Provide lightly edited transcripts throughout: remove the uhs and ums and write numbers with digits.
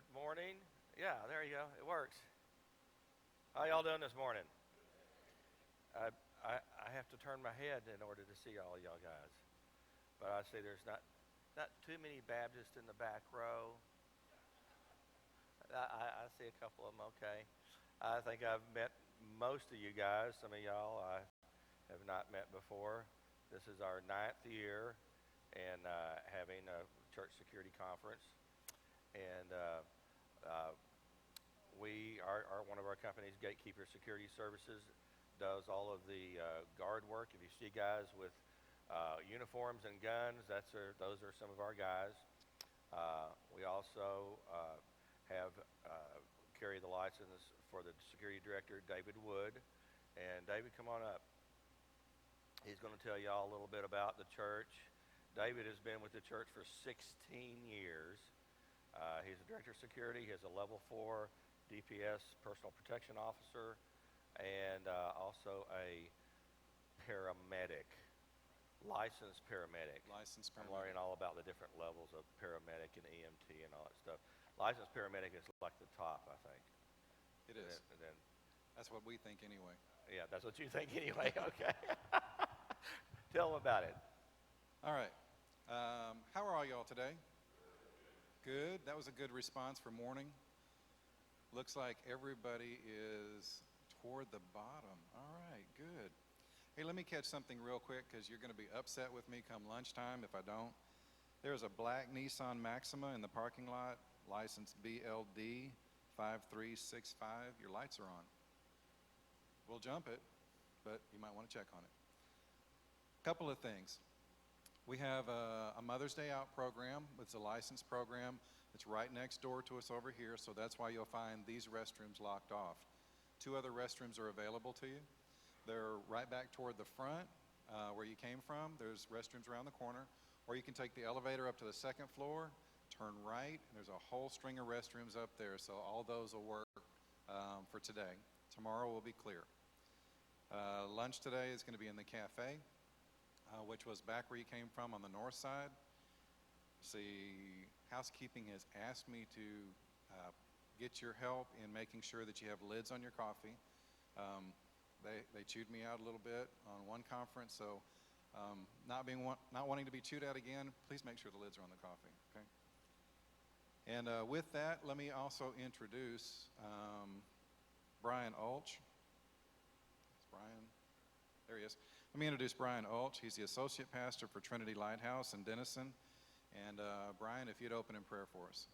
Good morning. Yeah, there you go. It works. How y'all doing this morning? I have to turn my head in order to see all y'all guys. But I see there's not too many Baptists in the back row. I see a couple of them. Okay. I think I've met most of you guys. Some of y'all I have not met before. This is our ninth year and having a church security conference. And uh, one of our companies, Gatekeeper Security Services, does all of the guard work. If you see guys with uniforms and guns, those are some of our guys. We also have carry the license for the security director, David Wood. And David, come on up. He's going to tell y'all a little bit about the church. David has been with the church for 16 years. He's a director of security. He has a level 4 DPS, personal protection officer, and also a paramedic, licensed paramedic. Licensed paramedic. I'm learning all about the different levels of paramedic and EMT and all that stuff. Licensed paramedic is like the top, I think. It is. And then that's what we think anyway. Yeah, that's what you think anyway. Okay. Tell them about it. All right. How are all y'all today? Good. That was a good response for morning. Looks like everybody is toward the bottom. All right, good. Hey, let me catch something real quick because you're going to be upset with me come lunchtime if I don't. There's a black Nissan Maxima in the parking lot, license BLD 5365. Your lights are on. We'll jump it, but you might want to check on it. Couple of things. We have a Mother's Day Out program. It's a licensed program. It's right next door to us over here, so that's why you'll find these restrooms locked off. 2 other restrooms are available to you. They're right back toward the front where you came from. There's restrooms around the corner. Or you can take the elevator up to the 2nd floor, turn right, and there's a whole string of restrooms up there, so all those will work for today. Tomorrow will be clear. Lunch today is going to be in the cafe, which was back where you came from on the north side. See, housekeeping has asked me to get your help in making sure that you have lids on your coffee. They chewed me out a little bit on one conference, so not wanting to be chewed out again, please make sure the lids are on the coffee, okay? And with that, let me also introduce Brian Ulch. Brian, there he is. Let me introduce Brian Ulch. He's the associate pastor for Trinity Lighthouse in Denison. And Brian, if you'd open in prayer for us.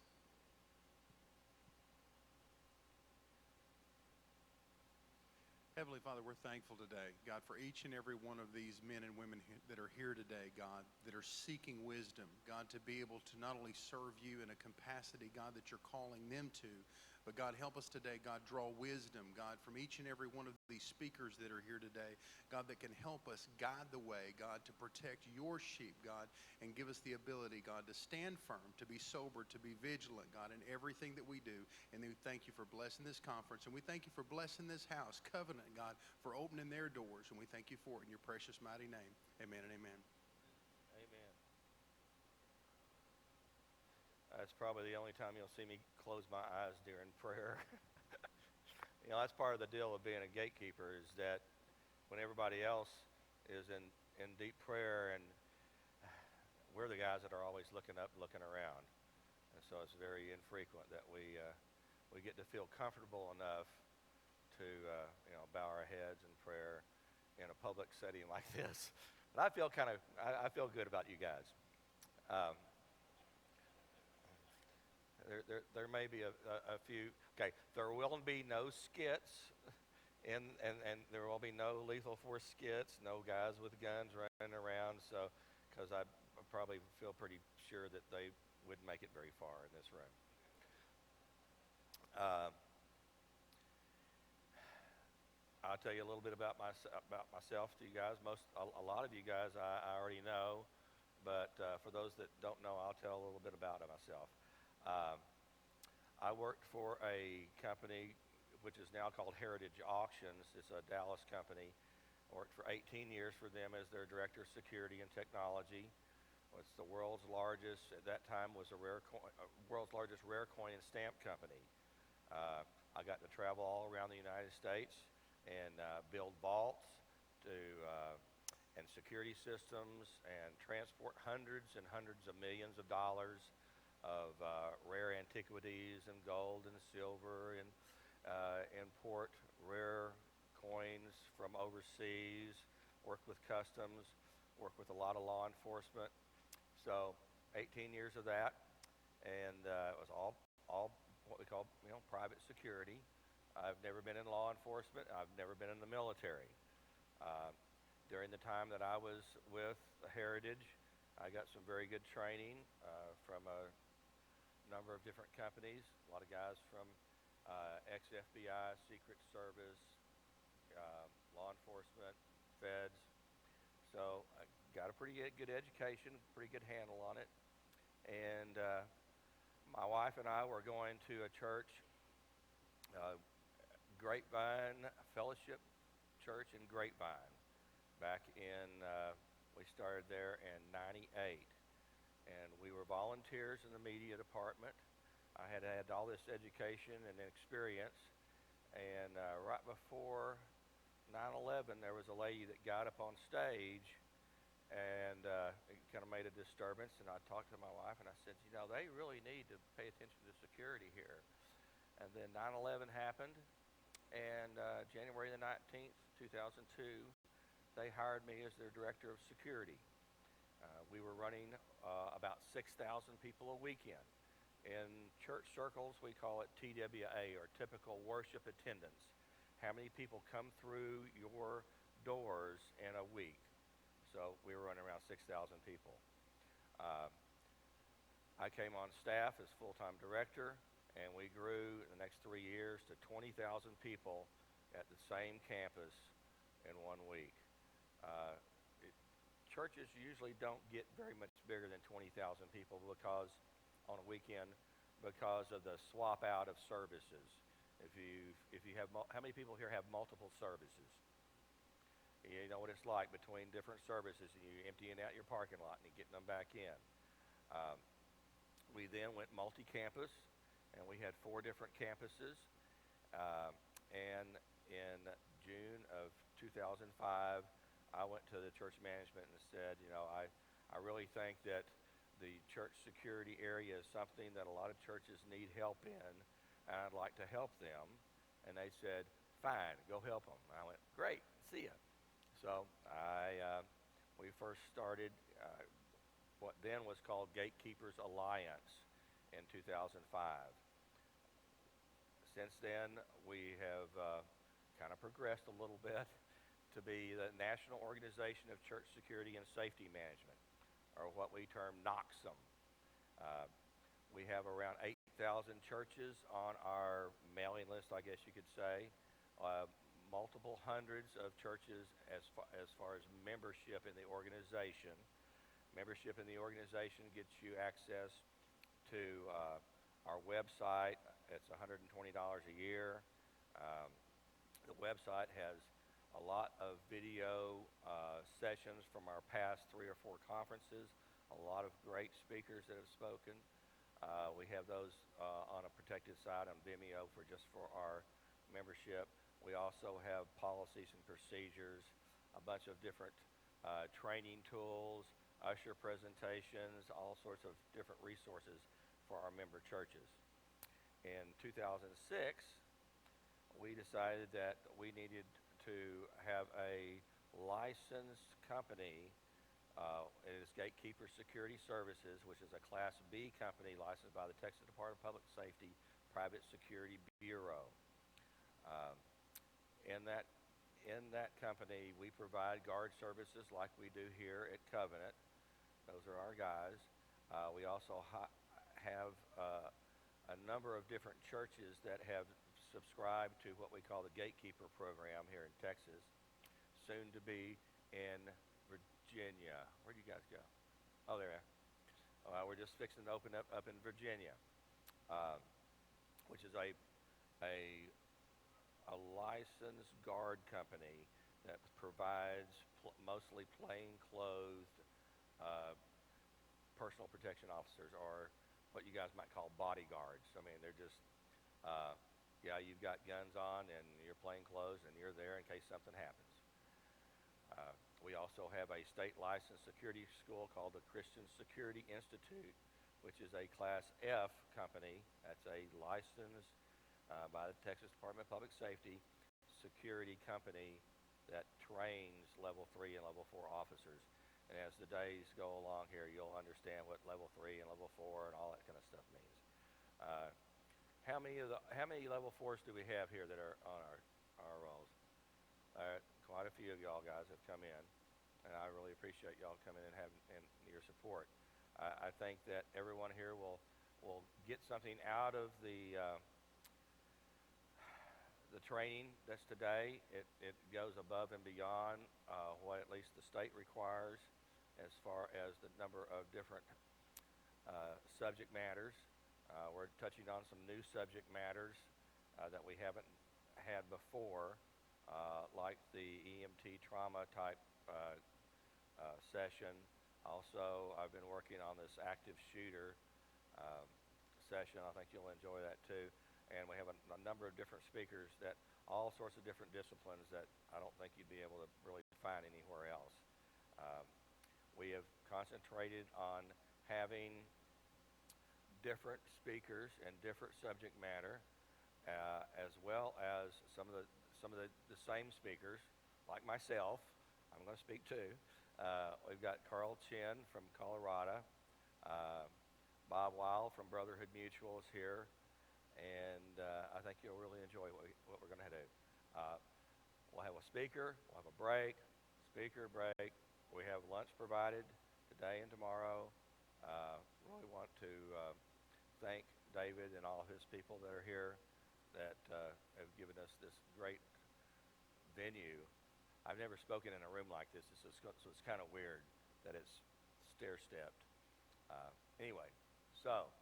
Heavenly Father, we're thankful today, God, for each and every one of these men and women that are here today, God, that are seeking wisdom, God, to be able to not only serve you in a capacity, God, that you're calling them to, but God, help us today, God, draw wisdom, God, from each and every one of these speakers that are here today, God, that can help us guide the way, God, to protect your sheep, God, and give us the ability, God, to stand firm, to be sober, to be vigilant, God, in everything that we do. And we thank you for blessing this conference, and we thank you for blessing this house, Covenant, God, for opening their doors, and we thank you for it in your precious, mighty name. Amen and amen. Amen. That's probably the only time you'll see me close my eyes during prayer. That's part of the deal of being a gatekeeper is that when everybody else is in deep prayer, and we're the guys that are always looking up, looking around. And so it's very infrequent that we get to feel comfortable enough to bow our heads in prayer in a public setting like this. But I feel good about you guys. There may be a few. Okay, there will be no skits, and there will be no lethal force skits, no guys with guns running around. So, because I probably feel pretty sure that they wouldn't make it very far in this room. I'll tell you a little bit about myself to you guys. A lot of you guys I already know, but for those that don't know, I'll tell a little bit about myself. I worked for a company which is now called Heritage Auctions. It's a Dallas company. I worked for 18 years for them as their director of security and technology. It's the world's largest, at that time was world's largest rare coin and stamp company. I got to travel all around the United States and build vaults to and security systems and transport hundreds and hundreds of millions of dollars of rare antiquities and gold and silver and import rare coins from overseas, work with customs, work with a lot of law enforcement. So 18 years of that, and it was all what we call private security. I've never been in law enforcement. I've never been in the military. During the time that I was with Heritage, I got some very good training from a number of different companies. A lot of guys from ex-FBI, Secret Service, law enforcement, feds. So I got a pretty good education, pretty good handle on it. And my wife and I were going to a church, Grapevine Fellowship Church in Grapevine. Back in, we started there in '98. And we were volunteers in the media department. I had had all this education and experience. And right before 9/11, there was a lady that got up on stage and it kind of made a disturbance. And I talked to my wife and I said, they really need to pay attention to security here. And then 9/11 happened, and January the 19th, 2002, they hired me as their director of security. We were running about 6,000 people a weekend. In church circles, we call it TWA, or typical worship attendance. How many people come through your doors in a week? So we were running around 6,000 people. I came on staff as full-time director, and we grew the next 3 years to 20,000 people at the same campus in 1 week. Churches usually don't get very much bigger than 20,000 people because on a weekend, because of the swap out of services. If you have how many people here have multiple services? You know what it's like between different services, and you're emptying out your parking lot and getting them back in. We then went multi-campus, and we had 4 different campuses. And in June of 2005, I went to the church management and said, I really think that the church security area is something that a lot of churches need help in, and I'd like to help them. And they said, fine, go help them. I went, great, see ya. So we first started what then was called Gatekeepers Alliance in 2005. Since then, we have kind of progressed a little bit to be the National Organization of Church Security and Safety Management, or what we term NOCSM. We have around 8,000 churches on our mailing list, I guess you could say. Multiple hundreds of churches as far as membership in the organization. Membership in the organization gets you access to our website. It's $120 a year. The website has a lot of video sessions from our past 3 or 4 conferences, a lot of great speakers that have spoken. We have those on a protected site on Vimeo for our membership. We also have policies and procedures, a bunch of different training tools, usher presentations, all sorts of different resources for our member churches. In 2006, we decided that we needed to have a licensed company. It is Gatekeeper Security Services, which is a Class B company licensed by the Texas Department of Public Safety Private Security Bureau. In that company, we provide guard services like we do here at Covenant. Those are our guys. We also have a number of different churches that have subscribed to what we call the Gatekeeper program here in Texas, soon to be in Virginia. Where'd you guys go? Oh, there you are. We're just fixing to open up in Virginia, which is a licensed guard company that provides mostly plain-clothed personal protection officers, or what you guys might call bodyguards. I mean, they're just, yeah, you've got guns on and you're plain clothes and you're there in case something happens. We also have a state licensed security school called the Christian Security Institute, which is a Class F company. That's a licensed by the Texas Department of Public Safety security company that trains level 3 and level 4 officers. And as the days go along here, you'll understand what level 3 and level 4 and all that kind of stuff means. How many level 4s do we have here that are on our rolls? Quite a few of y'all guys have come in, and I really appreciate y'all coming in and your support. I think that everyone here will get something out of the training that's today. It goes above and beyond what at least the state requires as far as the number of different subject matters. We're touching on some new subject matters that we haven't had before, like the EMT trauma type session. Also, I've been working on this active shooter session. I think you'll enjoy that too. And we have a number of different speakers that all sorts of different disciplines that I don't think you'd be able to really find anywhere else. We have concentrated on having different speakers and different subject matter, as well as some of the same speakers, like myself. I'm going to speak too. We've got Carl Chin from Colorado. Bob Weil from Brotherhood Mutual is here. And I think you'll really enjoy what we're going to do. We'll have a speaker, we'll have a break, speaker, break. We have lunch provided today and tomorrow. Really want to thank David and all of his people that are here that have given us this great venue. I've never spoken in a room like this, so it's kind of weird that it's stair-stepped. Anyway, so,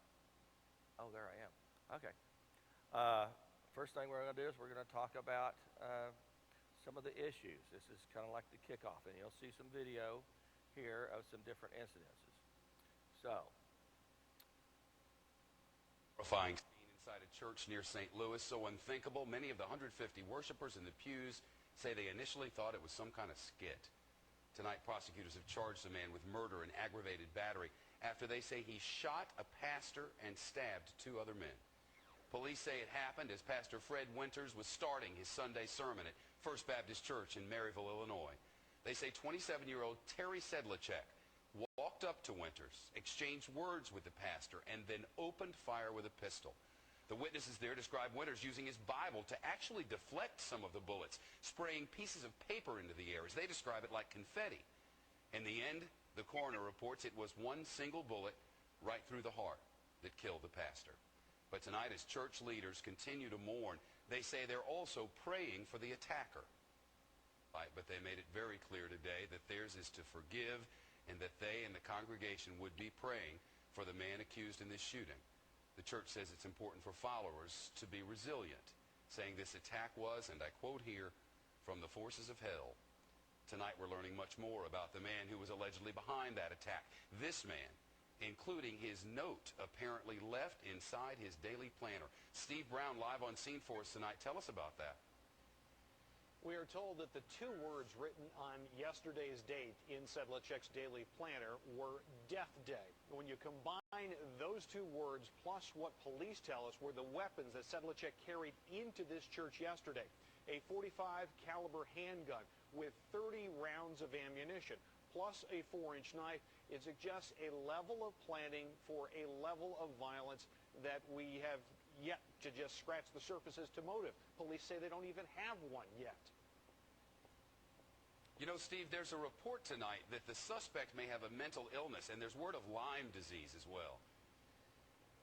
oh, there I am. Okay. First thing we're going to do is we're going to talk about some of the issues. This is kind of like the kickoff, and you'll see some video here of some different incidences. So, horrifying scene inside a church near St. Louis, so unthinkable. Many of the 150 worshipers in the pews say they initially thought it was some kind of skit. Tonight, prosecutors have charged a man with murder and aggravated battery after they say he shot a pastor and stabbed 2 other men. Police say it happened as Pastor Fred Winters was starting his Sunday sermon at First Baptist Church in Maryville, Illinois. They say 27-year-old Terry Sedlacek walked up to Winters, exchanged words with the pastor, and then opened fire with a pistol. The witnesses there describe Winters using his Bible to actually deflect some of the bullets, spraying pieces of paper into the air, as they describe it, like confetti. In the end, the coroner reports it was one single bullet right through the heart that killed the pastor. But tonight, as church leaders continue to mourn, they say they're also praying for the attacker. But they made it very clear today that theirs is to forgive, and that they and the congregation would be praying for the man accused in this shooting. The church says it's important for followers to be resilient, saying this attack was, and I quote here, from the forces of hell. Tonight we're learning much more about the man who was allegedly behind that attack. This man, including his note apparently left inside his daily planner. Steve Brown live on scene for us tonight. Tell us about that. We are told that the 2 words written on yesterday's date in Sedlacek's daily planner were Death Day. When you combine those 2 words plus what police tell us were the weapons that Sedlacek carried into this church yesterday, a .45 caliber handgun with 30 rounds of ammunition, plus a 4-inch knife, it suggests a level of planning for a level of violence that we have yet to just scratch the surface as to motive. Police say they don't even have one yet. You know, Steve, there's a report tonight that the suspect may have a mental illness, and there's word of Lyme disease as well.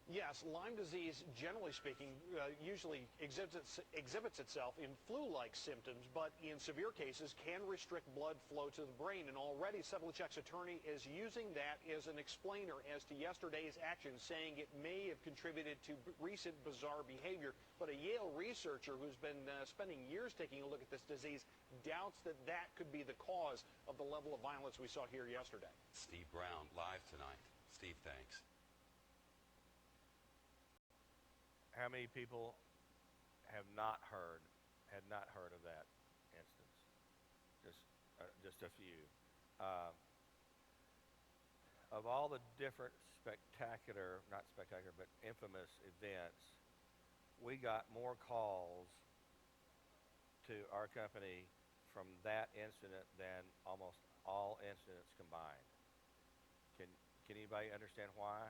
Yes, Lyme disease, generally speaking, usually exhibits itself in flu-like symptoms, but in severe cases can restrict blood flow to the brain. And already Sedlacek's attorney is using that as an explainer as to yesterday's actions, saying it may have contributed to recent bizarre behavior. But a Yale researcher who's been spending years taking a look at this disease doubts that that could be the cause of the level of violence we saw here yesterday. Steve Brown, live tonight. Steve, thanks. How many people had not heard of that instance? Just a few. Of all the different not spectacular, but infamous events, we got more calls to our company from that incident than almost all incidents combined. Can anybody understand why?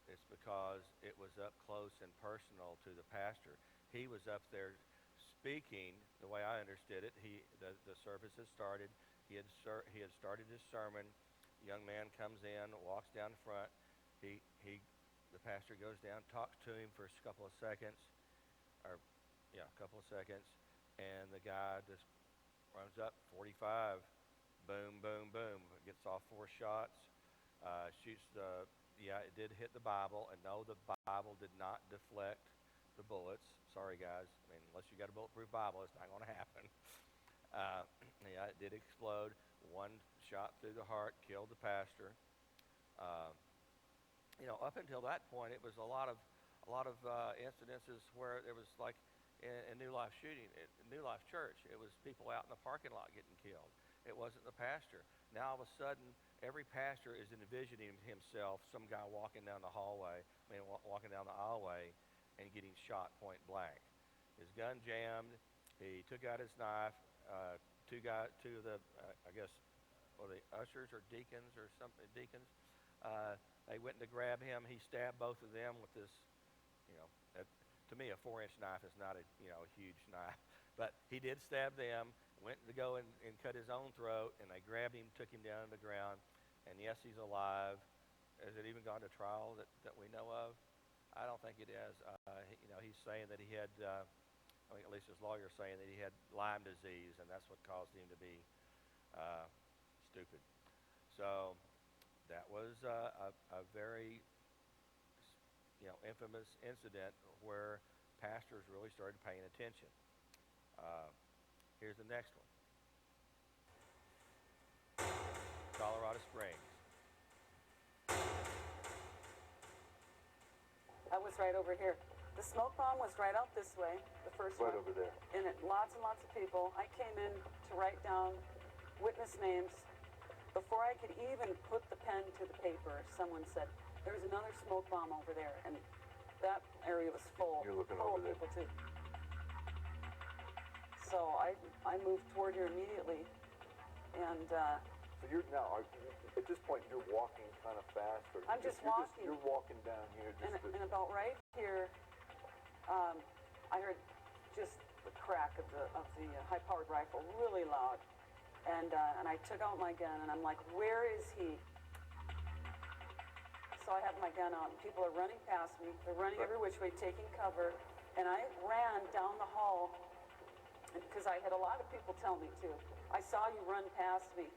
It's because it was up close and personal to the pastor. He was up there speaking the way I understood it. The service had started. He had started his sermon. The young man comes in, walks down front. The pastor goes down, talks to him for a couple of seconds, and the guy just runs up 45, boom, boom, boom, gets off 4 shots, shoots it did hit the Bible, and no, the Bible did not deflect the bullets. Sorry, guys. I mean, unless you got a bulletproof Bible, it's not going to happen. It did explode. 1 shot through the heart, killed the pastor. Up until that point, it was a lot of incidences where it was like in New Life shooting, New Life Church. It was people out in the parking lot getting killed. It wasn't the pastor. Now all of a sudden, every pastor is envisioning himself, some guy walking down the walking down the aisle and getting shot point blank. His gun jammed. He took out his knife. Two of the, the ushers or deacons or something, they went to grab him. He stabbed both of them with this, to me, a 4-inch knife is not a huge knife. But he did stab them, went to go and cut his own throat, and they grabbed him, took him down to the ground. And yes, he's alive. Has it even gone to trial that we know of? I don't think it has. He's saying that he had, at least his lawyer's saying that he had Lyme disease, and that's what caused him to be stupid. So that was a very, infamous incident where pastors really started paying attention. Here's the next one. Colorado Springs. I was right over here. The smoke bomb was right out this way, the first one. Right over there. And lots and lots of people. I came in to write down witness names. Before I could even put the pen to the paper, someone said, "There's another smoke bomb over there." And that area was full. You're looking full over of there. people too. So I moved toward here immediately, and So you're now, at this point, you're walking kind of fast, or I'm just walking. You're walking down here. and about right here, I heard just the crack of the high-powered rifle, really loud, and I took out my gun, and I'm like, "Where is he?" So I have my gun out, and people are running past me. They're running every which way, taking cover, and I ran down the hall because I had a lot of people tell me to. "I saw you run past me,"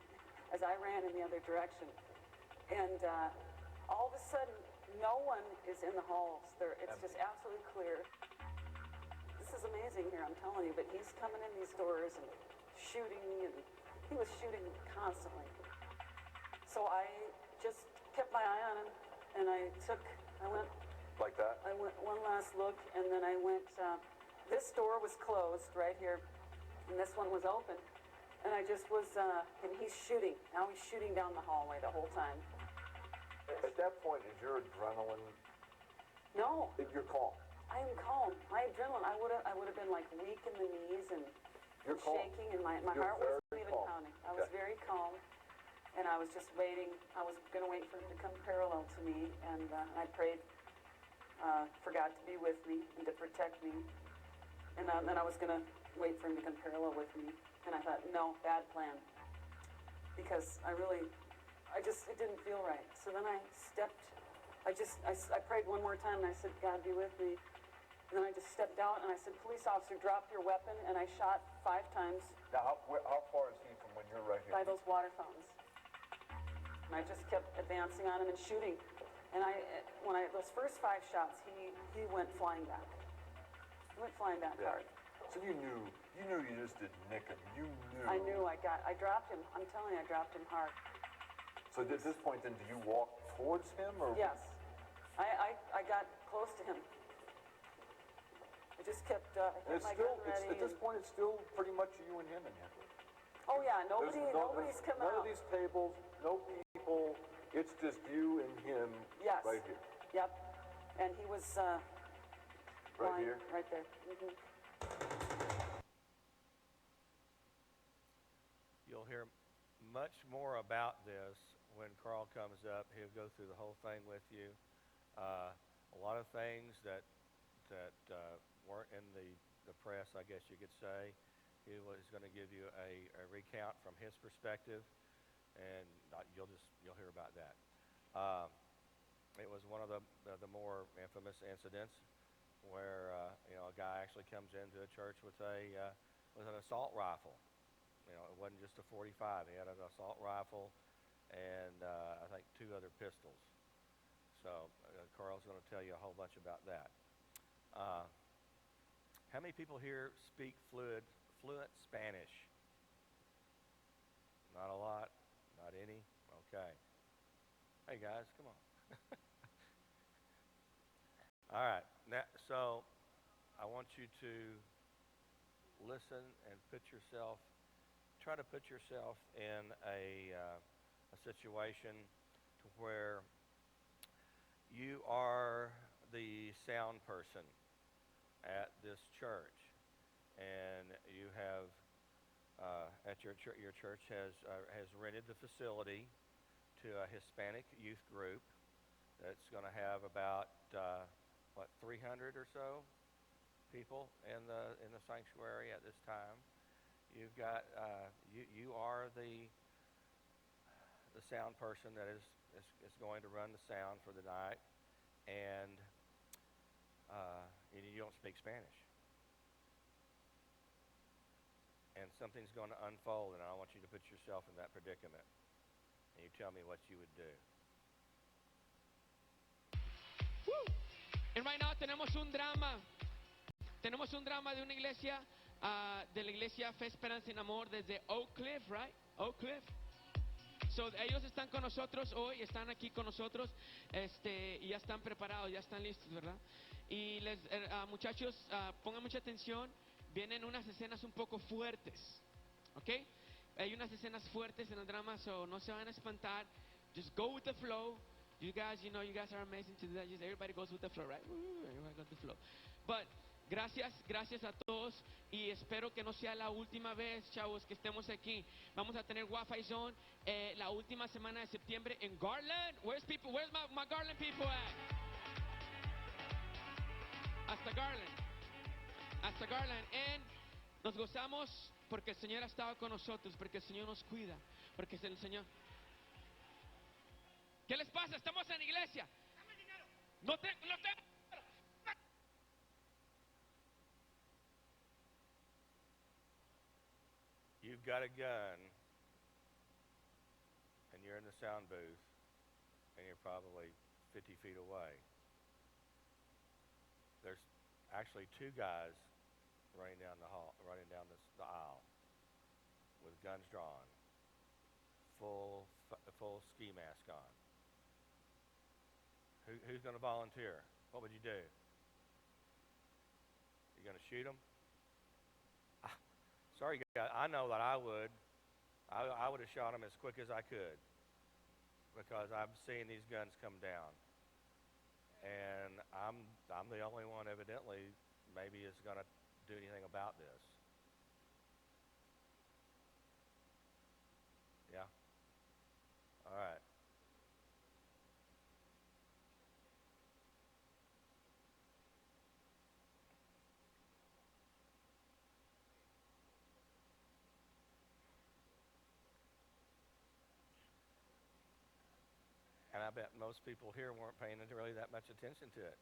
as I ran in the other direction, and all of a sudden, no one is in the halls. It's just absolutely clear. This is amazing here, I'm telling you, but he's coming in these doors and shooting, and he was shooting constantly. So I just kept my eye on him, and I went like that? I went one last look, and then I went, this door was closed right here, and this one was open. And I just was, and he's shooting. Now he's shooting down the hallway the whole time. At that point, is your adrenaline? No, You're calm. I am calm. My adrenaline, I would have been like weak in the knees and You're calm. shaking, and my You're heart wasn't very even calm. pounding. I was Okay. very calm, and I was just waiting. I was going to wait for him to come parallel to me, and I prayed for God to be with me and to protect me. And then I was going to wait for him to come parallel with me. And I thought, no, bad plan. Because it didn't feel right. So then I prayed one more time, and I said, "God, be with me." And then I just stepped out, and I said, "Police officer, drop your weapon." And I shot 5 times Now, how far is he from when you're right here? by those water fountains. And I just kept advancing on him and shooting. And those first 5 shots, he went flying back. He went flying back Yeah. hard. So you knew you just didn't nick him. You knew. I dropped him. I'm telling you, I dropped him hard. So at this point, then, do you walk towards him, or? Yes. I got close to him. I just kept, And hit it's my still, gun ready. at this point, it's still pretty much you and him in here. Oh, yeah, There's nobody's come none out. of these tables, no people. It's just you and him. Yes. Right here. Yep. And he was, Right lying here. right there. Mhm. You'll hear much more about this when Carl comes up. He'll go through the whole thing with you. A lot of things that weren't in the press, I guess you could say. He was going to give you a recount from his perspective, and you'll hear about that. It was one of the more infamous incidents where a guy actually comes into a church with an assault rifle. It wasn't just a .45. He had an assault rifle and I think 2 other pistols. So Carl's going to tell you a whole bunch about that. How many people here speak fluent Spanish? Not a lot? Not any? Okay. Hey guys, come on. All right. Now, so I want you to listen and try to put yourself in a situation to where you are the sound person at this church, and you have at your church has rented the facility to a Hispanic youth group that's going to have about 300 or so people in the sanctuary at this time. You've got you are the sound person that is going to run the sound for the night, and you don't speak Spanish. And something's going to unfold, and I want you to put yourself in that predicament. And you tell me what you would do. Woo! And right now tenemos un drama. Tenemos un drama de una iglesia, de la iglesia Fe, Esperanza y Amor desde Oak Cliff, right? Oak Cliff. So, ellos están con nosotros hoy, están aquí con nosotros, y ya están preparados, ya están listos, ¿verdad? Y muchachos, pongan mucha atención, vienen unas escenas un poco fuertes, ¿ok? Hay unas escenas fuertes en el drama, so no se van a espantar, just go with the flow. You guys are amazing to do that. Just everybody goes with the flow, right? Everybody goes with the flow. But gracias a todos, y espero que no sea la última vez, chavos, que estemos aquí. Vamos a tener Wi-Fi Zone la última semana de septiembre en Garland. Where's my Garland people at? Hasta Garland. And nos gozamos porque el Señor ha estado con nosotros, porque el Señor nos cuida, porque el Señor... ¿Qué les pasa? Estamos en iglesia. Dame dinero. No tengo. You've got a gun, and you're in the sound booth, and you're probably 50 feet away. There's actually 2 guys running down the aisle with guns drawn, full ski mask on. Who's going to volunteer? What would you do? You going to shoot them? Sorry, guys. I know that I would. I would have shot them as quick as I could, because I've seen these guns come down, and I'm the only one, evidently, maybe is going to do anything about this. Yeah. All right. And I bet most people here weren't paying really that much attention to it.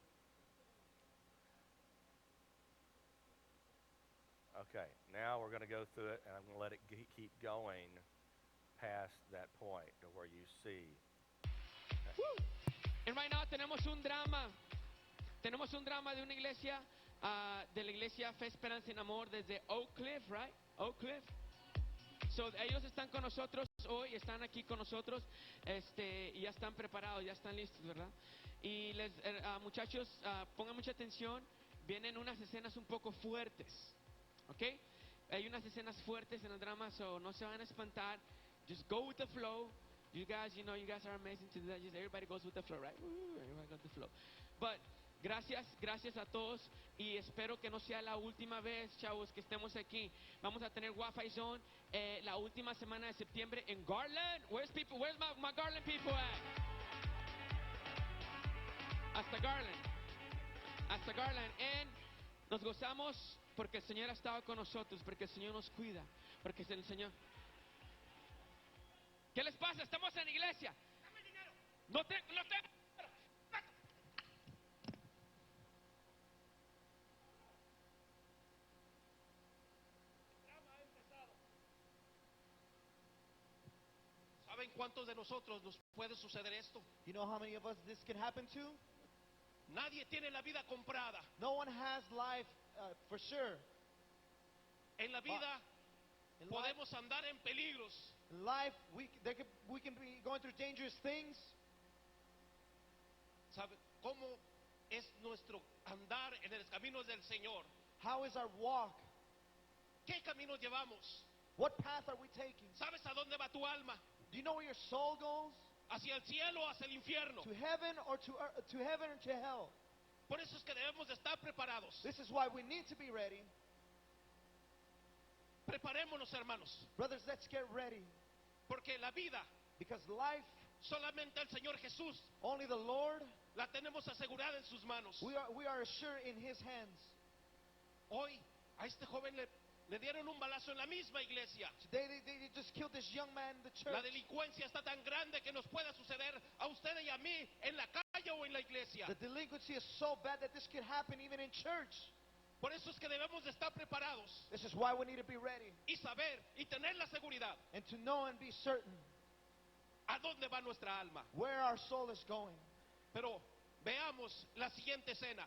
Okay, now we're going to go through it, and I'm going to let it keep going past that point to where you see. Woo! And right now tenemos un drama de una iglesia, de la iglesia Fe, Esperanza y Amor desde Oak Cliff, right? Oak Cliff. So, ellos están con nosotros hoy están aquí con nosotros, y ya están preparados, ya están listos, ¿verdad? Y muchachos, pongan mucha atención, vienen unas escenas un poco fuertes, ¿ok? Hay unas escenas fuertes en el drama, so no se van a espantar. Just go with the flow. You guys are amazing to do that. Just everybody goes with the flow, right? Everybody goes with the flow. But gracias a todos, y espero que no sea la última vez, chavos, que estemos aquí. Vamos a tener Wi-Fi Zone la última semana de septiembre en Garland. Where's my Garland people at? Hasta Garland. And nos gozamos porque el Señor ha estado con nosotros, porque el Señor nos cuida, porque es el Señor. ¿Qué les pasa? Estamos en la iglesia. Dame el dinero. No tengo dinero. ¿Saben cuántos de nosotros nos puede suceder esto? You know how many of us this can happen to? Nadie tiene la vida comprada. No one has life for sure. En la vida In podemos andar en peligros. life, we can be going through dangerous things. ¿Sabe cómo es nuestro andar en los caminos del Señor? How is our walk? ¿Qué caminos llevamos? What path are we taking? ¿Sabes a dónde va tu alma? Do you know where your soul goes? ¿Hacia el cielo o hacia el infierno? To heaven or to heaven or to hell? Por eso es que debemos de estar preparados. This is why we need to be ready. Preparémonos, hermanos, Brothers, let's get ready. porque la vida Because life, solamente el Señor Jesús only the Lord, la tenemos asegurada en sus manos. we are assured in His hands. Hoy a este joven le dieron un balazo en la misma iglesia. Today they just killed this young man in the church. La delincuencia está tan grande que nos pueda suceder a usted y a mí en la calle o en la iglesia. The delinquency is so bad that this could happen even in church. Por eso es que debemos de estar preparados This is why we need to be ready y saber y tener la seguridad and to know and be certain a dónde va nuestra alma. where our soul is going. Pero veamos la siguiente escena.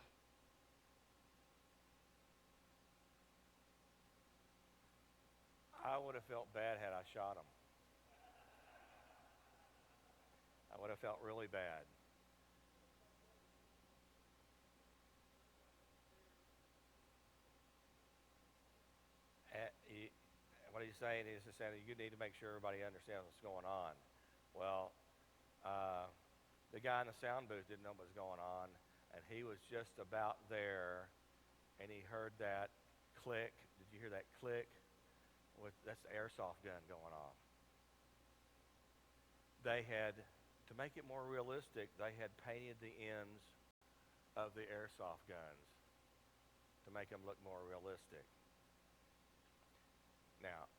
I would have felt bad had I shot him. I would have felt really bad. What he's saying is that you need to make sure everybody understands what's going on. Well, the guy in the sound booth didn't know what was going on, and he was just about there, and he heard that click. Did you hear that click? That's the airsoft gun going off. They had, to make it more realistic, they had painted the ends of the airsoft guns to make them look more realistic. Now,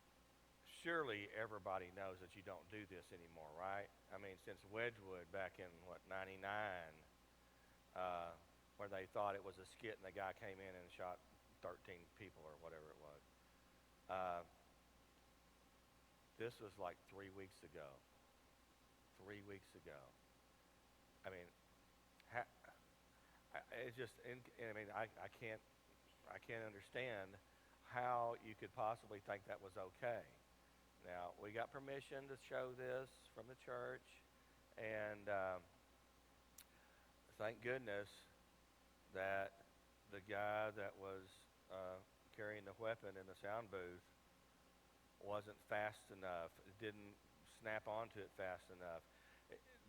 surely everybody knows that you don't do this anymore, right? I mean, since Wedgwood back in, 99, where they thought it was a skit and the guy came in and shot 13 people or whatever it was. This was like 3 weeks ago. 3 weeks ago. I mean, it's just, I can't understand how you could possibly think that was okay. Now, we got permission to show this from the church, and thank goodness that the guy that was carrying the weapon in the sound booth wasn't fast enough, didn't snap onto it fast enough.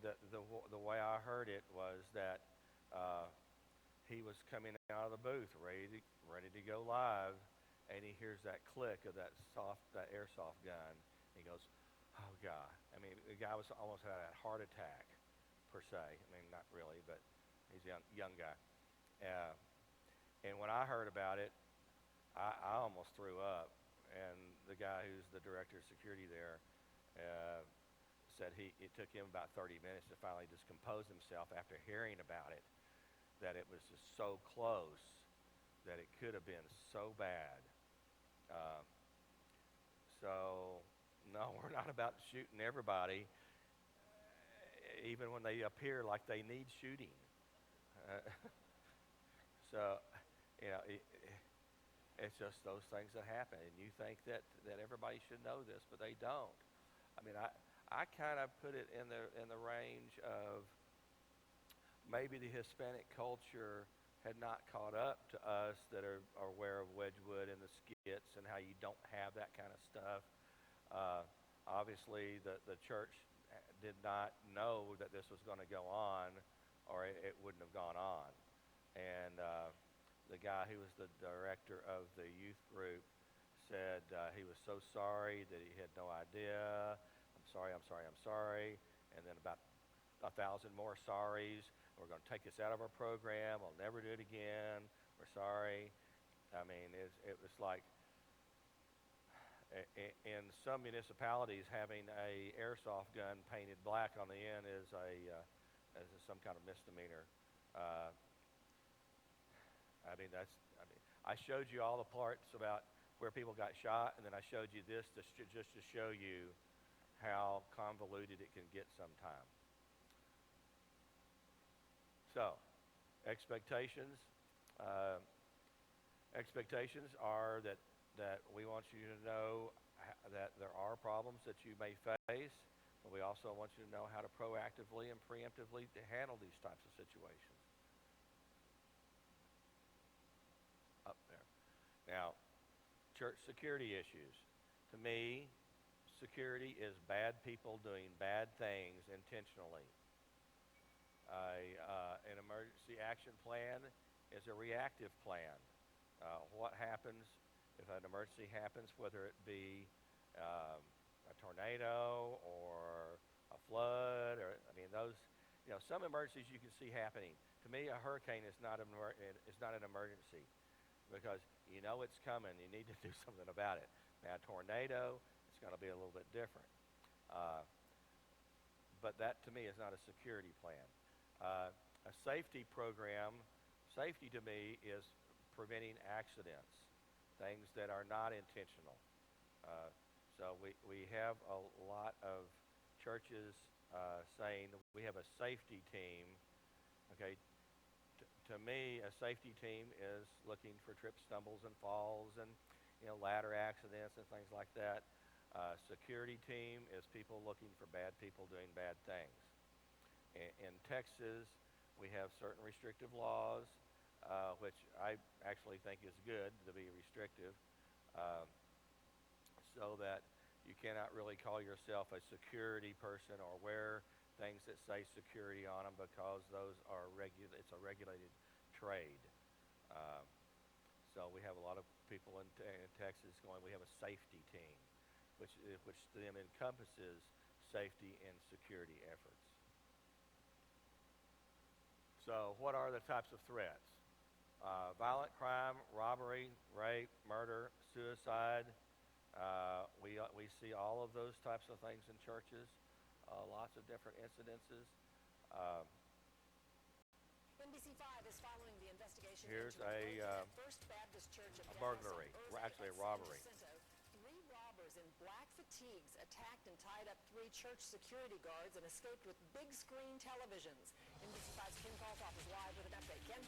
The way I heard it was that he was coming out of the booth ready to go live, and he hears that click of that airsoft gun. He goes, "Oh God!" I mean, the guy was almost had a heart attack, per se. I mean, not really, but he's a young guy. And when I heard about it, I almost threw up. And the guy who's the director of security there said it took him about 30 minutes to finally just compose himself after hearing about it, that it was just so close that it could have been so bad. So, no, we're not about shooting everybody, even when they appear like they need shooting. So, it's just those things that happen, and you think that everybody should know this, but they don't. I mean, I kind of put it in the range of maybe the Hispanic culture had not caught up to us that are aware of Wedgwood and the skits and how you don't have that kind of stuff. Obviously, the church did not know that this was going to go on, or it wouldn't have gone on. And the guy who was the director of the youth group said he was so sorry that he had no idea. I'm sorry, I'm sorry, I'm sorry. And then about 1,000 more sorries. We're going to take this out of our program. I'll never do it again. We're sorry. I mean, it was like in some municipalities having a airsoft gun painted black on the end is some kind of misdemeanor. I showed you all the parts about where people got shot, and then I showed you this just to show you how convoluted it can get sometimes. So, expectations are that we want you to know that there are problems that you may face, but we also want you to know how to proactively and preemptively handle these types of situations. Up there. Now, church security issues. To me, security is bad people doing bad things intentionally. An emergency action plan is a reactive plan. What happens if an emergency happens, whether it be a tornado or a flood, or those, some emergencies you can see happening. To me, a hurricane is not an emergency because you know it's coming. You need to do something about it. Now, a tornado, it's going to be a little bit different. But that, to me, is not a security plan. A safety program, safety to me is preventing accidents, things that are not intentional. So we have a lot of churches saying that we have a safety team. Okay, to me, a safety team is looking for trips, stumbles, and falls, and ladder accidents and things like that. Security team is people looking for bad people doing bad things. In Texas, we have certain restrictive laws, which I actually think is good to be restrictive, so that you cannot really call yourself a security person or wear things that say security on them because those are it's a regulated trade. So we have a lot of people in Texas going, we have a safety team, which then encompasses safety and security efforts. So what are the types of threats? Violent crime, robbery, rape, murder, suicide. We see all of those types of things in churches, lots of different incidences. NBC5 is following the investigation Here's into a First Baptist Church of burglary, Dallas, actually a robbery. Three robbers in black fatigues attacked and tied up 3 church security guards and escaped with big screen televisions. NBC5's Ken Kaltoff is live with an update. Ken?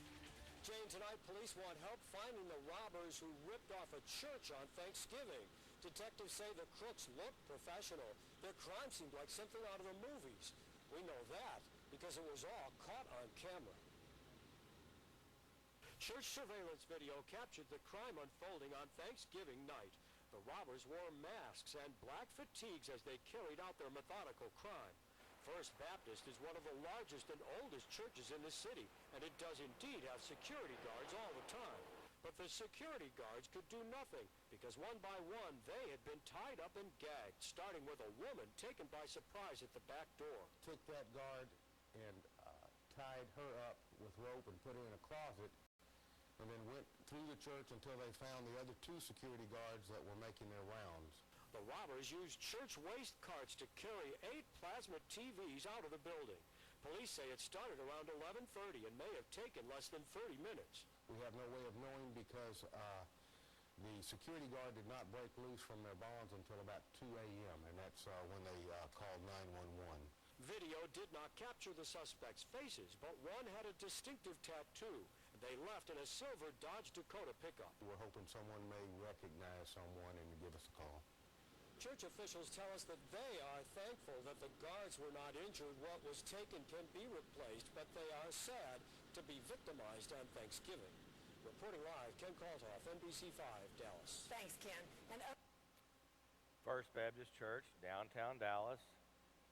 Jane, tonight police want help finding the robbers who ripped off a church on Thanksgiving. Detectives say the crooks looked professional. Their crime seemed like something out of the movies. We know that because it was all caught on camera. Church surveillance video captured the crime unfolding on Thanksgiving night. The robbers wore masks and black fatigues as they carried out their methodical crime. First Baptist is one of the largest and oldest churches in the city, and it does indeed have security guards all the time. But the security guards could do nothing because one by one they had been tied up and gagged, starting with a woman taken by surprise at the back door. Took that guard and tied her up with rope and put her in a closet, and then went through the church until they found the other 2 security guards that were making their rounds. The robbers used church waste carts to carry 8 plasma TVs out of the building. Police say it started around 11:30 and may have taken less than 30 minutes. We have no way of knowing because the security guard did not break loose from their bonds until about 2 a.m., and that's when they called 911. Video did not capture the suspects' faces, but one had a distinctive tattoo. They left in a silver Dodge Dakota pickup. We're hoping someone may recognize someone and give us a call. Church Church officials tell us that they are thankful that the guards were not injured. What was taken can be replaced, but they are sad to be victimized on Thanksgiving. Reporting live, Ken Kalthoff, NBC5, Dallas. Thanks, Ken. And First Baptist Church, downtown Dallas.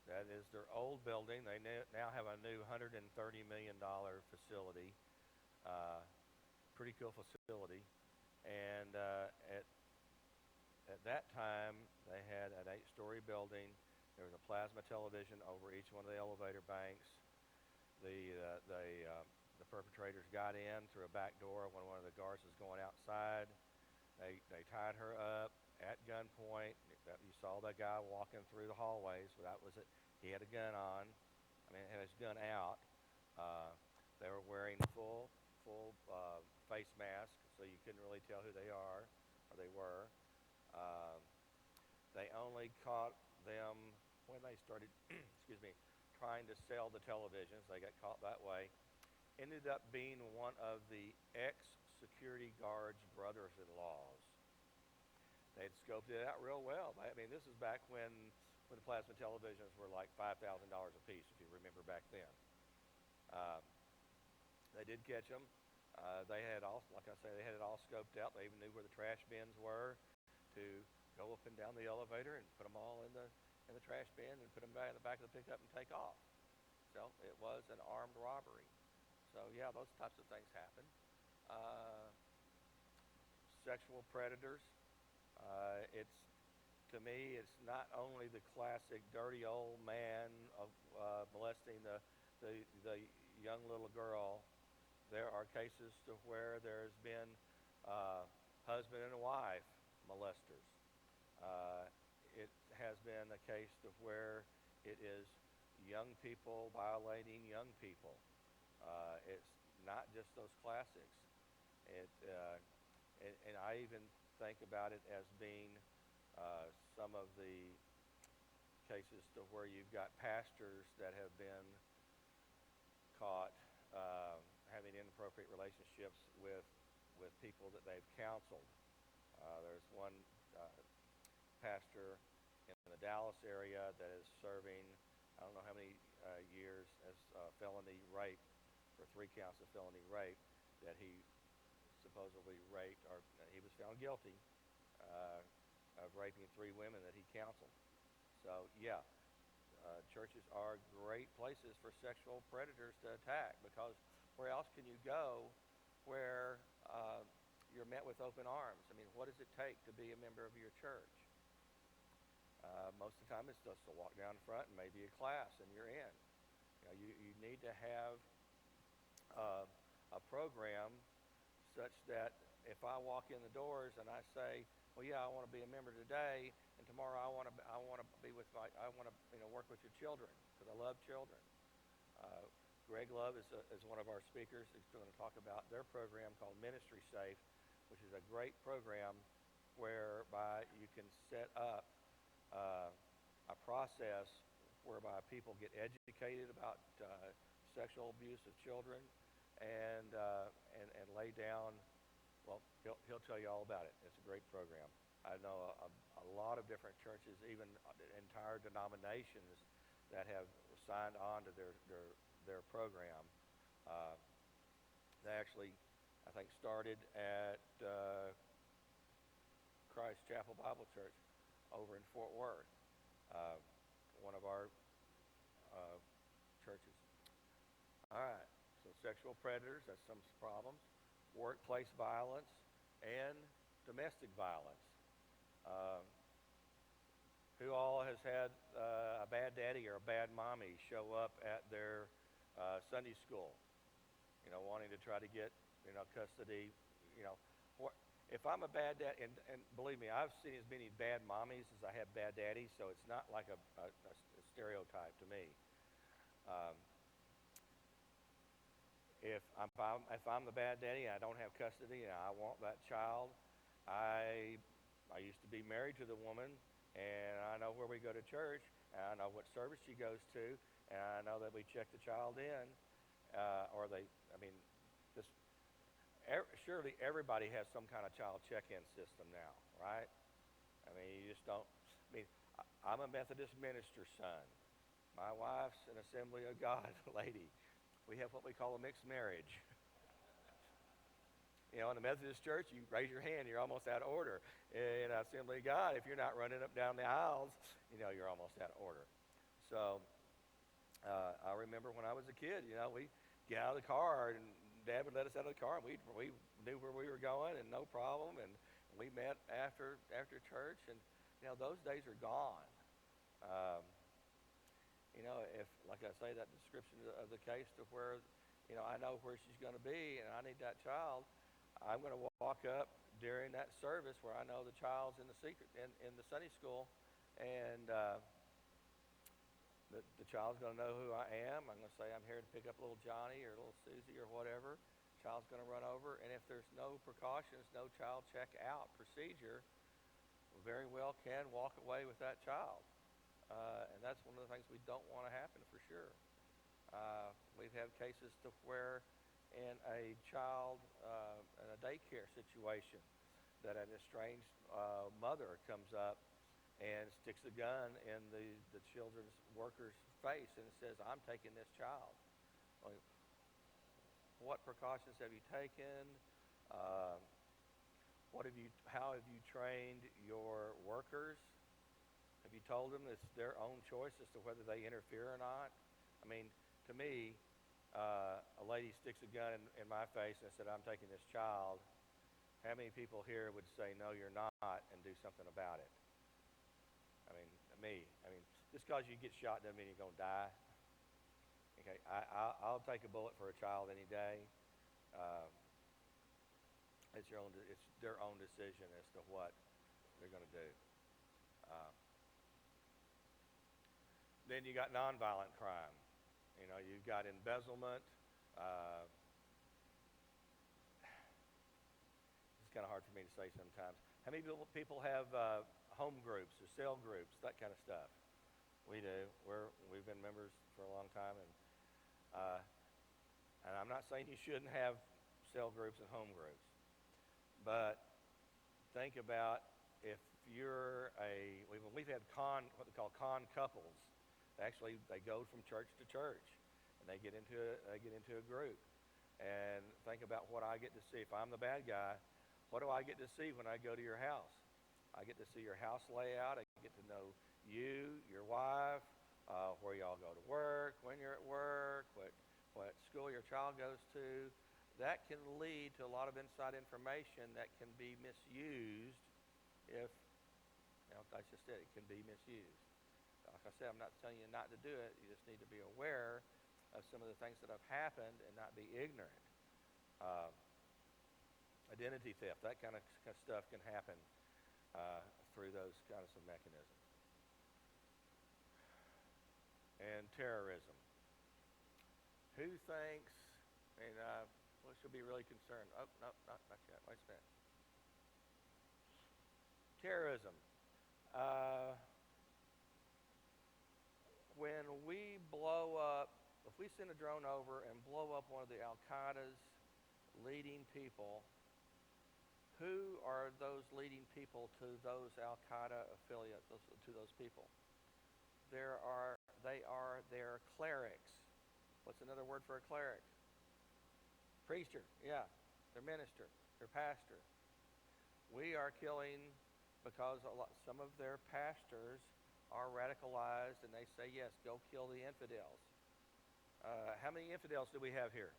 That is their old building. They now have a new $130 million facility. Pretty cool facility. And at that time, they had an 8-story building. There was a plasma television over each one of the elevator banks. The perpetrators got in through a back door when one of the guards was going outside. They tied her up at gunpoint. You saw that guy walking through the hallways. But that was it. He had a gun on. I mean, had his gun out. They were wearing full face masks, so you couldn't really tell who they are or they were. They only caught them when they started, trying to sell the televisions. They got caught that way. Ended up being one of the ex-security guards' brothers-in-laws. They'd scoped it out real well. I mean, this is back when the plasma televisions were like $5,000 a piece, if you remember back then. They did catch them. They had all, like I say, they had it all scoped out. They even knew where the trash bins were to go up and down the elevator and put them all in the trash bin and put them back in the back of the pickup and take off. So it was an armed robbery. So yeah, those types of things happen. Sexual predators. To me, it's not only the classic dirty old man of molesting the young little girl. There are cases to where there's been husband and wife molesters. It has been a case to where it is young people violating young people. It's not just those classics. And I even think about it as being some of the cases to where you've got pastors that have been caught having inappropriate relationships with people that they've counseled. There's one pastor in the Dallas area that is serving, I don't know how many years, as felony rape, for 3 counts of felony rape that he supposedly raped, or he was found guilty of raping 3 women that he counseled. So yeah, churches are great places for sexual predators to attack, because where else can you go where you're met with open arms? I mean, what does it take to be a member of your church? Most of the time it's just to walk down front and maybe a class and you're in. You need to have a program such that if I walk in the doors and I say, well, yeah, I want to be a member today, and tomorrow I want to be with I want to work with your children, because I love children. Greg Love is one of our speakers. He's going to talk about their program called Ministry Safe, which is a great program whereby you can set up a process whereby people get educated about sexual abuse of children and lay down. Well, he'll tell you all about it. It's a great program. I know a lot of different churches, even entire denominations, that have signed on to their program. They actually, I think, started at Christ Chapel Bible Church over in Fort Worth, one of our churches. All right, so sexual predators, that's some problems. Workplace violence and domestic violence. Who all has had a bad daddy or a bad mommy show up at their Sunday school, wanting to try to get, custody, if I'm a bad dad, and believe me, I've seen as many bad mommies as I have bad daddies, so it's not like a stereotype to me. If I'm the bad daddy and I don't have custody and I want that child, I used to be married to the woman, and I know where we go to church, and I know what service she goes to, and I know that we check the child in, surely everybody has some kind of child check-in system now, right? I mean, you just don't. I mean, I'm a Methodist minister's son. My wife's an Assembly of God lady. We have what we call a mixed marriage. You know, in the Methodist church, you raise your hand, you're almost out of order. In Assembly of God, if you're not running up down the aisles, you know, you're almost out of order. So I remember when I was a kid, you know, we get out of the car and Dad would let us out of the car and we knew where we were going and no problem. And we met after church and, you know, those days are gone. You know, if, like I say, that description of the case to where, you know, I know where she's going to be and I need that child, I'm going to walk up during that service where I know the child's in the Sunday school, and the child's going to know who I am. I'm going to say I'm here to pick up little Johnny or little Susie or whatever. Child's going to run over, and if there's no precautions, no child check out procedure, we very well can walk away with that child. And that's one of the things we don't want to happen for sure. We've had cases to where in a child in a daycare situation that an estranged mother comes up and sticks a gun in the children's worker's face and says, I'm taking this child. Like, what precautions have you taken? How have you trained your workers? Have you told them it's their own choice as to whether they interfere or not? I mean, to me, a lady sticks a gun in my face and said, I'm taking this child. How many people here would say, no, you're not, and do something about it? I mean, just because you get shot doesn't mean you're going to die. Okay, I'll take a bullet for a child any day. It's their own decision as to what they're going to do. Then you got nonviolent crime. You know, you've got embezzlement. It's kind of hard for me to say sometimes. How many people have home groups or cell groups, that kind of stuff? We do. We've been members for a long time, and I'm not saying you shouldn't have cell groups and home groups, but think about if you're we've had what they call con couples. Actually, they go from church to church, and they get into a group. And think about what I get to see. If I'm the bad guy, what do I get to see when I go to your house? I get to see your house layout. I get to know you, your wife, where y'all go to work, when you're at work, what school your child goes to. That can lead to a lot of inside information that can be misused if, you know, that's just it. It can be misused. Like I said, I'm not telling you not to do it. You just need to be aware of some of the things that have happened and not be ignorant. Identity theft, that kind of stuff can happen through those kinds of mechanisms. And terrorism. Who thinks, we should be really concerned. Oh, no, not yet. Wait a minute. Terrorism. When we blow up, if we send a drone over and blow up one of the Al-Qaeda's leading people, who are those leading people to those Al-Qaeda affiliates, to those people? They are their clerics. What's another word for a cleric? Preacher, yeah. Their minister, their pastor. We are killing because some of their pastors are radicalized and they say, yes, go kill the infidels. How many infidels do we have here?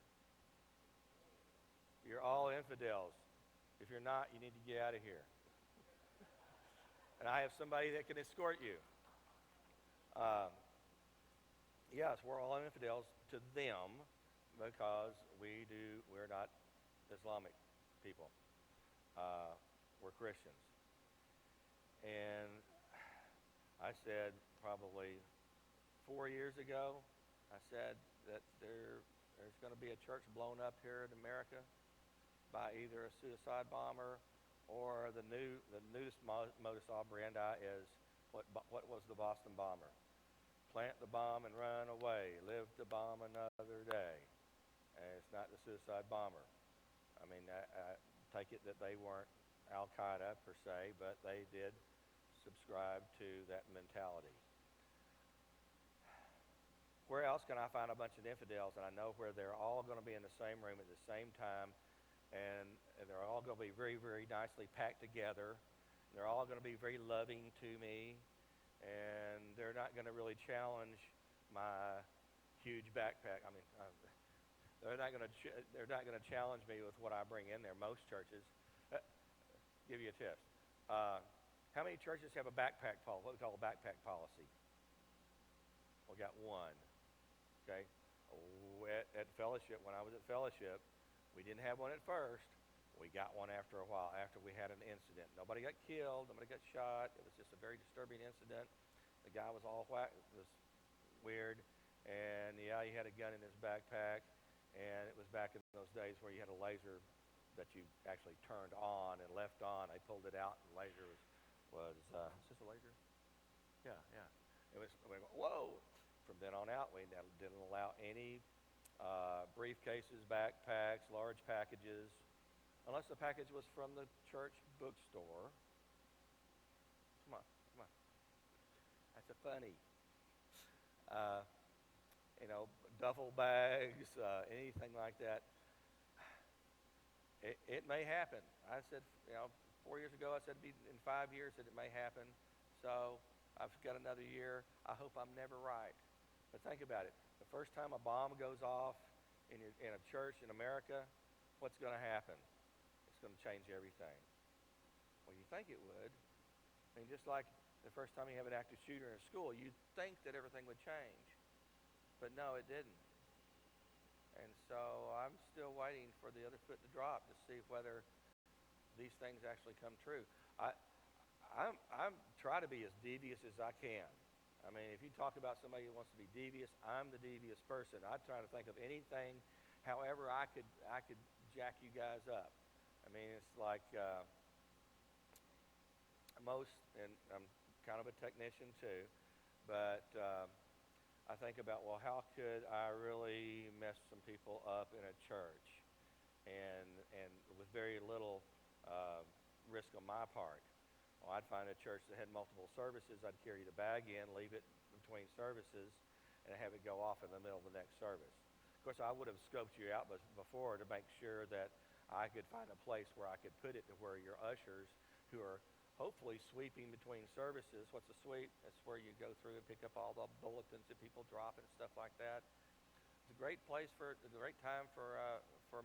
You're all infidels. If you're not, you need to get out of here. And I have somebody that can escort you. Yes, we're all infidels to them because we're not Islamic people. We're Christians. And I said probably 4 years ago, I said that there's going to be a church blown up here in America by either a suicide bomber or the newest modus operandi is what was the Boston bomber? Plant the bomb and run away. Live to bomb another day. And it's not the suicide bomber. I take it that they weren't Al-Qaeda per se, but they did subscribe to that mentality. Where else can I find a bunch of infidels and I know where they're all going to be in the same room at the same time, and they're all going to be very, very nicely packed together. They're all going to be very loving to me, and they're not going to really challenge my huge backpack. I mean, they're not going to challenge me with what I bring in there. Most churches give you a test. How many churches have a backpack policy? What we call a backpack policy? We got one. Okay. At Fellowship, when I was at Fellowship, we didn't have one at first. We got one after a while, after we had an incident. Nobody got killed. Nobody got shot. It was just a very disturbing incident. The guy was all whack. It was weird. And yeah, he had a gun in his backpack. And it was back in those days where you had a laser that you actually turned on and left on. I pulled it out, and the laser was is this a laser? Yeah. It was, whoa. From then on out, we didn't allow any briefcases, backpacks, large packages, unless the package was from the church bookstore. Come on. That's a funny. Duffel bags, anything like that. It may happen. I said, 4 years ago, I said in 5 years that it may happen. So I've got another year. I hope I'm never right. But think about it. The first time a bomb goes off in a church in America, what's going to happen? It's going to change everything. Well, you think it would. I mean, just like the first time you have an active shooter in a school, you'd think that everything would change. But no, it didn't. And so I'm still waiting for the other foot to drop to see whether these things actually come true. I'm trying to be as devious as I can. I mean, if you talk about somebody who wants to be devious, I'm the devious person. I try to think of anything, however I could jack you guys up. I mean, it's like and I'm kind of a technician too, but I think about, well, how could I really mess some people up in a church, and with very little risk on my part. Well, I'd find a church that had multiple services. I'd carry the bag in, leave it between services, and have it go off in the middle of the next service. Of course, I would have scoped you out before to make sure that I could find a place where I could put it to where your ushers, who are hopefully sweeping between services. What's a sweep? That's where you go through and pick up all the bulletins that people drop and stuff like that. It's a great time for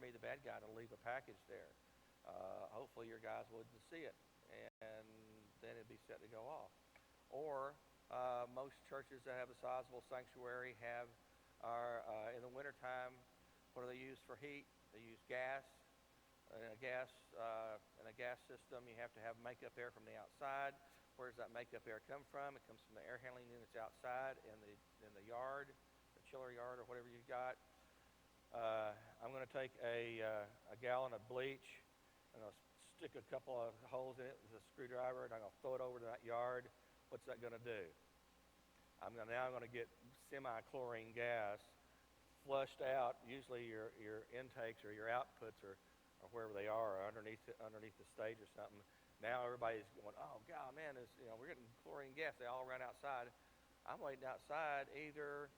me, the bad guy, to leave a package there. Hopefully your guys wouldn't see it, and then it'd be set to go off. Or most churches that have a sizable sanctuary are in the wintertime, what do they use for heat? They use gas. In a gas system, you have to have makeup air from the outside. Where does that makeup air come from? It comes from the air handling units outside in the yard, the chiller yard, or whatever you've got. I'm going to take a gallon of bleach, and I'll stick a couple of holes in it with a screwdriver, and I'm going to throw it over to that yard. What's that going to do? I'm going to get semi-chlorine gas flushed out. Usually your intakes or your outputs or wherever they are underneath the stage or something. Now everybody's going, oh God, man, we're getting chlorine gas. They all run outside. I'm waiting outside either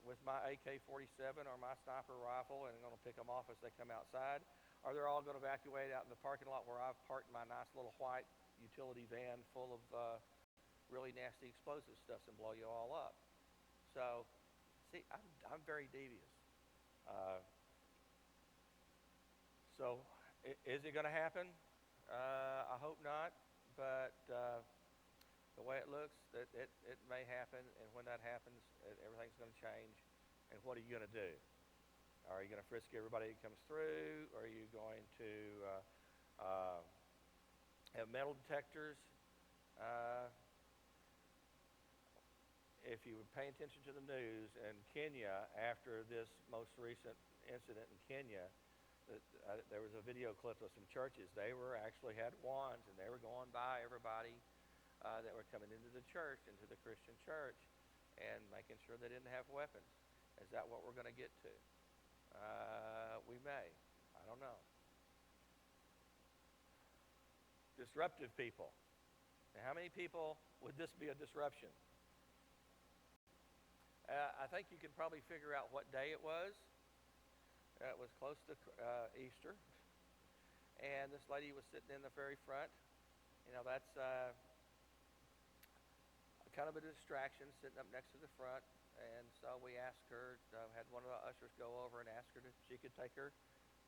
with my AK-47 or my sniper rifle, and I'm going to pick them off as they come outside, or they're all going to evacuate out in the parking lot where I've parked my nice little white utility van full of really nasty explosive stuff and blow you all up. So, see, I'm very devious. So, is it going to happen? I hope not, but the way it looks, it may happen, and when that happens, everything's going to change. And what are you going to do? Are you going to frisk everybody that comes through? Are you going to have metal detectors? If you would pay attention to the news in Kenya after this most recent incident in Kenya, there was a video clip of some churches. They actually had wands, and they were going by everybody that were coming into the church, into the Christian church, and making sure they didn't have weapons. Is that what we're going to get to? We may. I don't know. Disruptive people. Now, how many people would this be a disruption? I think you can probably figure out what day it was. It was close to Easter. And this lady was sitting in the very front. You know, that's kind of a distraction, sitting up next to the front. And so we asked her, had one of the ushers go over and ask her if she could take her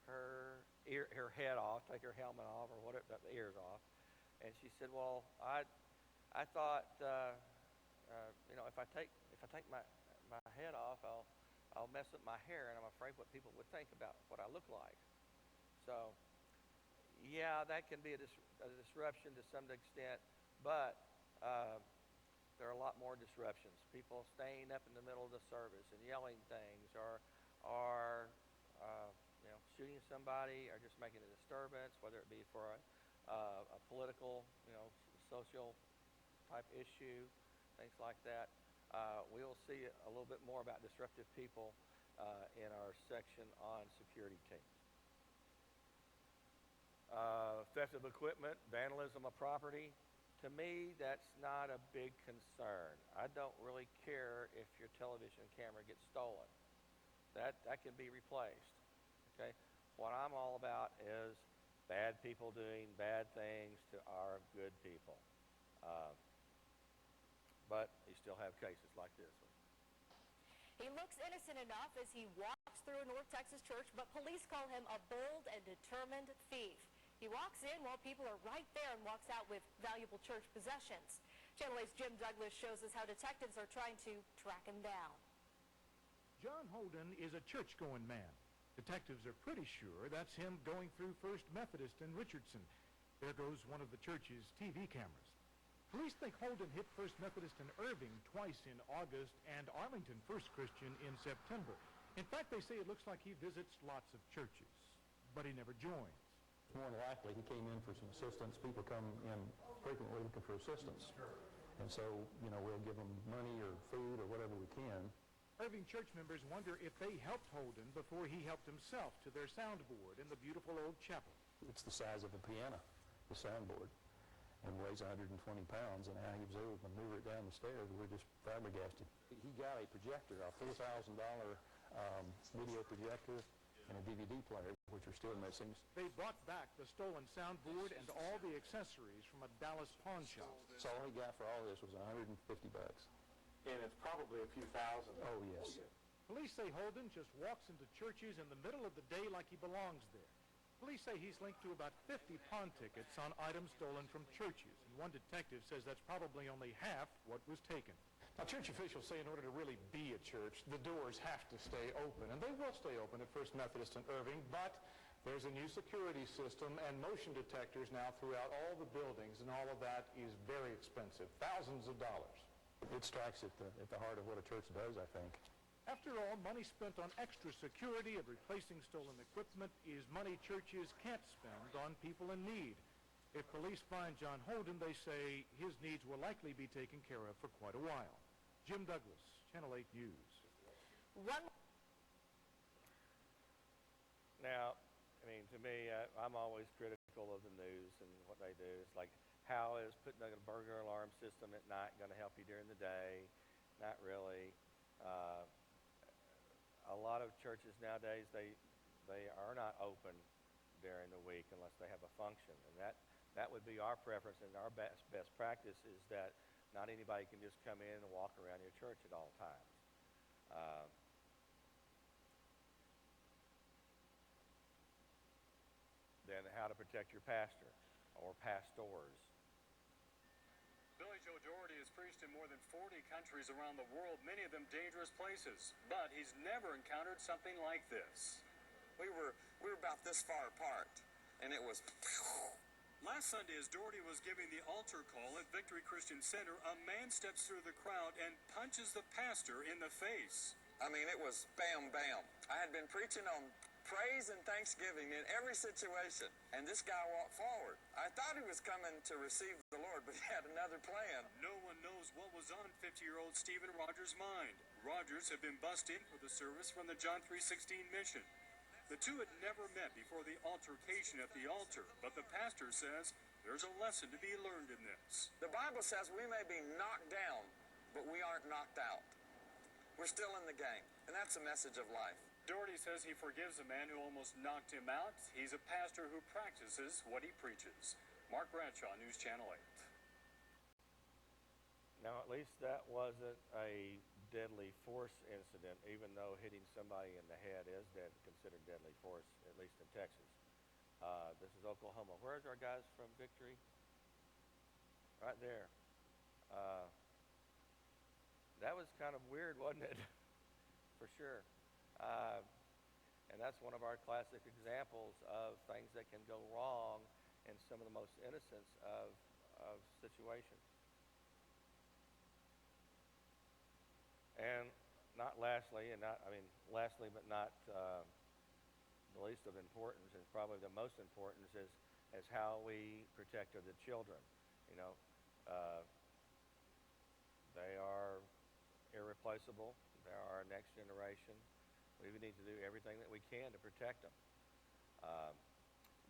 head off, take her helmet off, or whatever, the ears off. And she said, "Well, I thought, you know, if I take my head off, I'll mess up my hair, and I'm afraid what people would think about what I look like." So, yeah, that can be a disruption to some extent, but there are a lot more disruptions. People staying up in the middle of the service and yelling things, or you know, shooting somebody, or just making a disturbance, whether it be for a political, you know, social type issue, things like that. We'll see a little bit more about disruptive people in our section on security teams. Theft of equipment, vandalism of property. To me, that's not a big concern. I don't really care if your television camera gets stolen. That can be replaced. Okay? What I'm all about is bad people doing bad things to our good people. But you still have cases like this one. He looks innocent enough as he walks through a North Texas church, but police call him a bold and determined thief. He walks in while people are right there and walks out with valuable church possessions. Channel 8's Jim Douglas shows us how detectives are trying to track him down. John Holden is a church-going man. Detectives are pretty sure that's him going through First Methodist in Richardson. There goes one of the church's TV cameras. Police think Holden hit First Methodist in Irving twice in August and Arlington First Christian in September. In fact, they say it looks like he visits lots of churches, but he never joins. More than likely, he came in for some assistance. People come in frequently looking for assistance. And so, you know, we'll give them money or food or whatever we can. Irving church members wonder if they helped Holden before he helped himself to their soundboard in the beautiful old chapel. It's the size of a piano, the soundboard, and weighs 120 pounds, and how he was able to maneuver it down the stairs, we're just flabbergasted. He got a projector, a $4,000 video projector, and a DVD player, which are still missing. They brought back the stolen soundboard and all the accessories from a Dallas pawn shop. So all he got for all this was $150. And it's probably a few thousand. Oh, yes. Police say Holden just walks into churches in the middle of the day like he belongs there. Police say he's linked to about 50 pawn tickets on items stolen from churches, and one detective says that's probably only half what was taken. Now, church officials say in order to really be a church, the doors have to stay open, and they will stay open at First Methodist in Irving, but there's a new security system and motion detectors now throughout all the buildings, and all of that is very expensive, thousands of dollars. It strikes at the heart of what a church does, I think. After all, money spent on extra security and replacing stolen equipment is money churches can't spend on people in need. If police find John Holden, they say his needs will likely be taken care of for quite a while. Jim Douglas, Channel 8 News. Now, I mean, to me, I'm always critical of the news and what they do. It's like, how is putting a burglar alarm system at night going to help you during the day? Not really. A lot of churches nowadays, they are not open during the week unless they have a function, and that would be our preference, and our best practice is that not anybody can just come in and walk around your church at all times. Then how to protect your pastor or pastors. Billy Joe Doherty has preached in more than 40 countries around the world, many of them dangerous places. But he's never encountered something like this. We were about this far apart, and it was... Last Sunday, as Doherty was giving the altar call at Victory Christian Center, a man steps through the crowd and punches the pastor in the face. I mean, it was bam, bam. I had been preaching on praise and thanksgiving in every situation, and this guy walked forward. I thought he was coming to receive the Lord, but he had another plan. No one knows what was on 50-year-old Stephen Rogers' mind. Rogers had been bussed in for the service from the John 3:16 mission. The two had never met before the altercation at the altar, but the pastor says There's a lesson to be learned in this. The Bible says we may be knocked down, but we aren't knocked out. We're still in the game, and that's the message of life. Doherty says he forgives a man who almost knocked him out. He's a pastor who practices what he preaches. Mark Bradshaw, News Channel 8. Now, at least that wasn't a deadly force incident, even though hitting somebody in the head is considered deadly force, at least in Texas. This is Oklahoma. Where's our guys from Victory? Right there. That was kind of weird, wasn't it? For sure. And that's one of our classic examples of things that can go wrong in some of the most innocent of situations. And lastly but not the least of importance, and probably the most important, is how we protect the children. You know, they are irreplaceable. They are our next generation. We need to do everything that we can to protect them.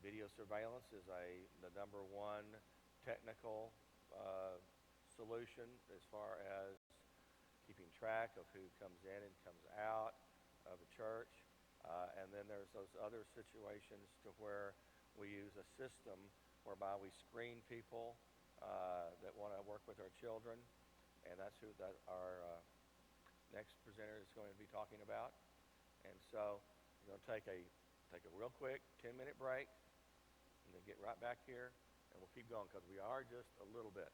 Video surveillance is the number one technical solution as far as keeping track of who comes in and comes out of a church. And then there's those other situations to where we use a system whereby we screen people that want to work with our children. And that's who our next presenter is going to be talking about. And so we're going to take a real quick 10-minute break and then get right back here, and we'll keep going because we are just a little bit.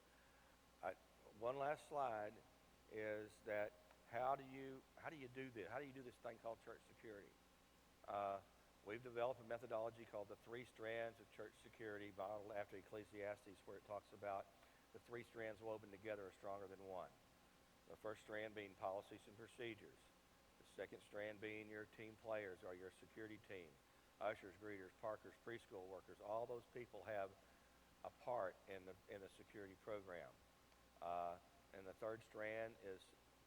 One last slide is that how do you do this? How do you do this thing called church security? We've developed a methodology called the 3 strands of church security, modeled after Ecclesiastes, where it talks about the 3 strands woven together are stronger than one. The first strand being policies and procedures. The second strand being your team players or your security team. Ushers, greeters, parkers, preschool workers, all those people have a part in the security program. And the third strand is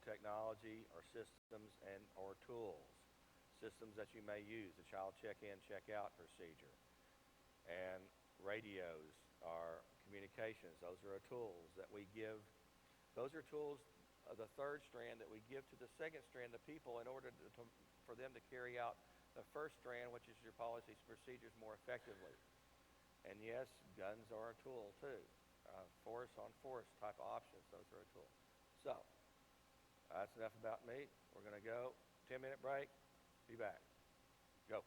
technology or systems or tools. Systems that you may use, the child check-in, check-out procedure. And radios are communications. Those are tools that we give. Those are tools of the third strand that we give to the second strand, the people, in order for them to carry out the first strand, which is your policies and procedures, more effectively. And yes, guns are a tool too. Force on force type of options, those are a tool. So, that's enough about me. We're going to go. 10-minute break. Be back. Go.